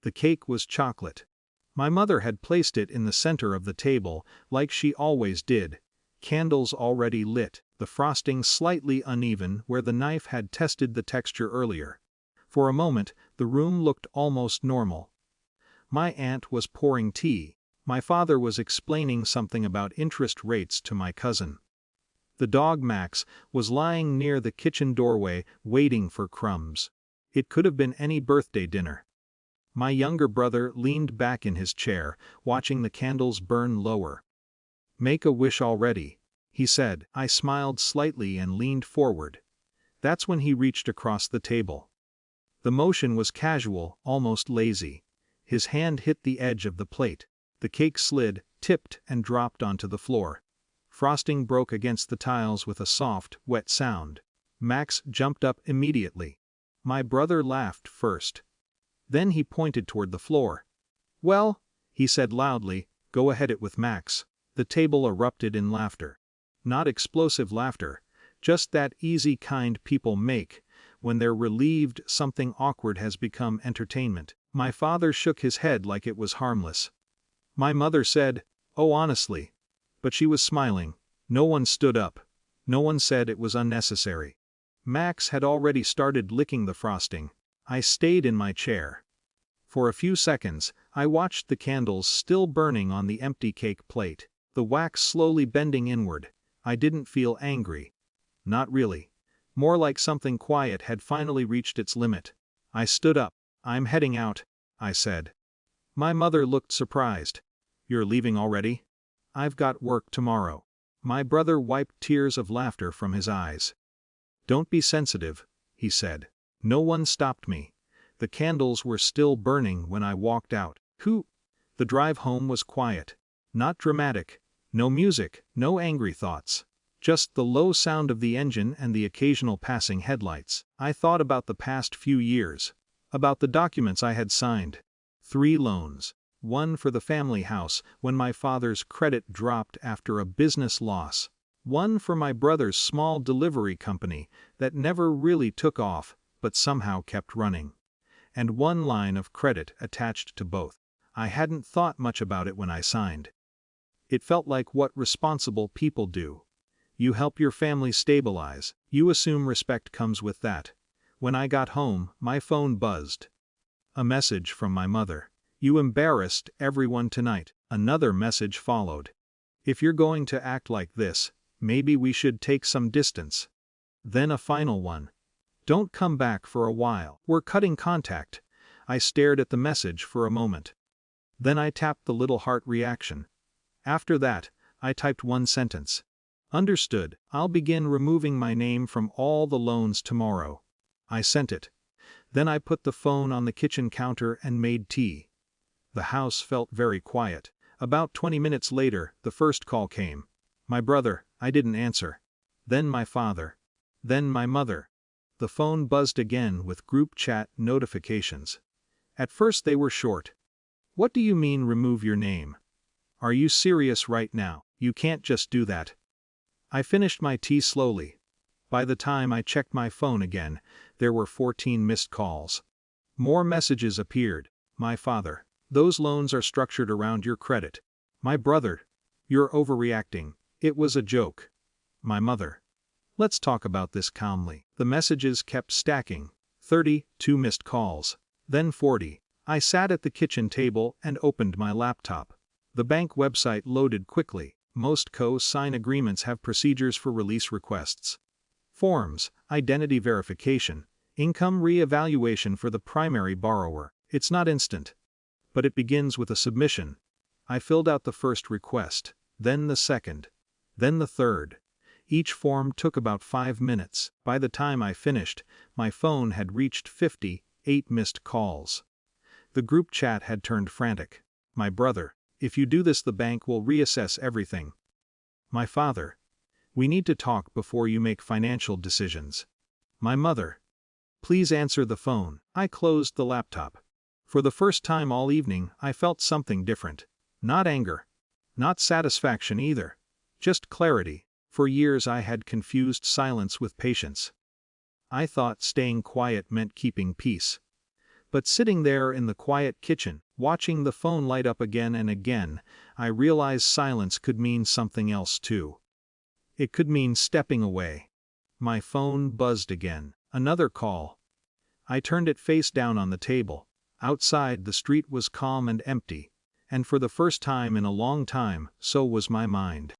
The cake was chocolate. My mother had placed it in the center of the table, like she always did. Candles already lit, the frosting slightly uneven where the knife had tested the texture earlier. For a moment, the room looked almost normal. My aunt was pouring tea. My father was explaining something about interest rates to my cousin. The dog Max was lying near the kitchen doorway, waiting for crumbs. It could have been any birthday dinner. My younger brother leaned back in his chair, watching the candles burn lower. "Make a wish already," he said. I smiled slightly and leaned forward. That's when he reached across the table. The motion was casual, almost lazy. His hand hit the edge of the plate. The cake slid, tipped, and dropped onto the floor. Frosting broke against the tiles with a soft, wet sound. Max jumped up immediately. My brother laughed first. Then he pointed toward the floor. "Well," he said loudly, "go ahead it with Max." The table erupted in laughter. Not explosive laughter, just that easy kind people make when they're relieved something awkward has become entertainment. My father shook his head like it was harmless. My mother said, "Oh, honestly." But she was smiling. No one stood up. No one said it was unnecessary. Max had already started licking the frosting. I stayed in my chair. For a few seconds, I watched the candles still burning on the empty cake plate, the wax slowly bending inward. I didn't feel angry. Not really. More like something quiet had finally reached its limit. I stood up. "I'm heading out," I said. My mother looked surprised. "You're leaving already?" "I've got work tomorrow." My brother wiped tears of laughter from his eyes. "Don't be sensitive," he said. No one stopped me. The candles were still burning when I walked out. The drive home was quiet. Not dramatic. No music, no angry thoughts. Just the low sound of the engine and the occasional passing headlights. I thought about the past few years. About the documents I had signed. 3 loans. One for the family house when my father's credit dropped after a business loss. One for my brother's small delivery company that never really took off but somehow kept running. And one line of credit attached to both. I hadn't thought much about it when I signed. It felt like what responsible people do. You help your family stabilize, you assume respect comes with that. When I got home, my phone buzzed. A message from my mother. "You embarrassed everyone tonight." Another message followed. "If you're going to act like this, maybe we should take some distance." Then a final one. "Don't come back for a while. We're cutting contact." I stared at the message for a moment. Then I tapped the little heart reaction. After that, I typed one sentence. "Understood. I'll begin removing my name from all the loans tomorrow." I sent it. Then I put the phone on the kitchen counter and made tea. The house felt very quiet. About 20 minutes later, the first call came. My brother. I didn't answer. Then my father. Then my mother. The phone buzzed again with group chat notifications. At first they were short. "What do you mean remove your name? Are you serious right now? You can't just do that." I finished my tea slowly. By the time I checked my phone again, there were 14 missed calls. More messages appeared. My father. "Those loans are structured around your credit." My brother. "You're overreacting. It was a joke." My mother. "Let's talk about this calmly." The messages kept stacking. 30, 2 missed calls. Then 40. I sat at the kitchen table and opened my laptop. The bank website loaded quickly. Most co-sign agreements have procedures for release requests. Forms, identity verification, income re-evaluation for the primary borrower. It's not instant. But it begins with a submission. I filled out the first request, then the second, then the third. Each form took about 5 minutes. By the time I finished, my phone had reached 58 missed calls. The group chat had turned frantic. My brother. "If you do this, the bank will reassess everything." My father. "We need to talk before you make financial decisions." My mother. "Please answer the phone." I closed the laptop. For the first time all evening, I felt something different. Not anger. Not satisfaction either. Just clarity. For years I had confused silence with patience. I thought staying quiet meant keeping peace. But sitting there in the quiet kitchen, watching the phone light up again and again, I realized silence could mean something else too. It could mean stepping away. My phone buzzed again. Another call. I turned it face down on the table. Outside, the street was calm and empty. And for the first time in a long time, so was my mind.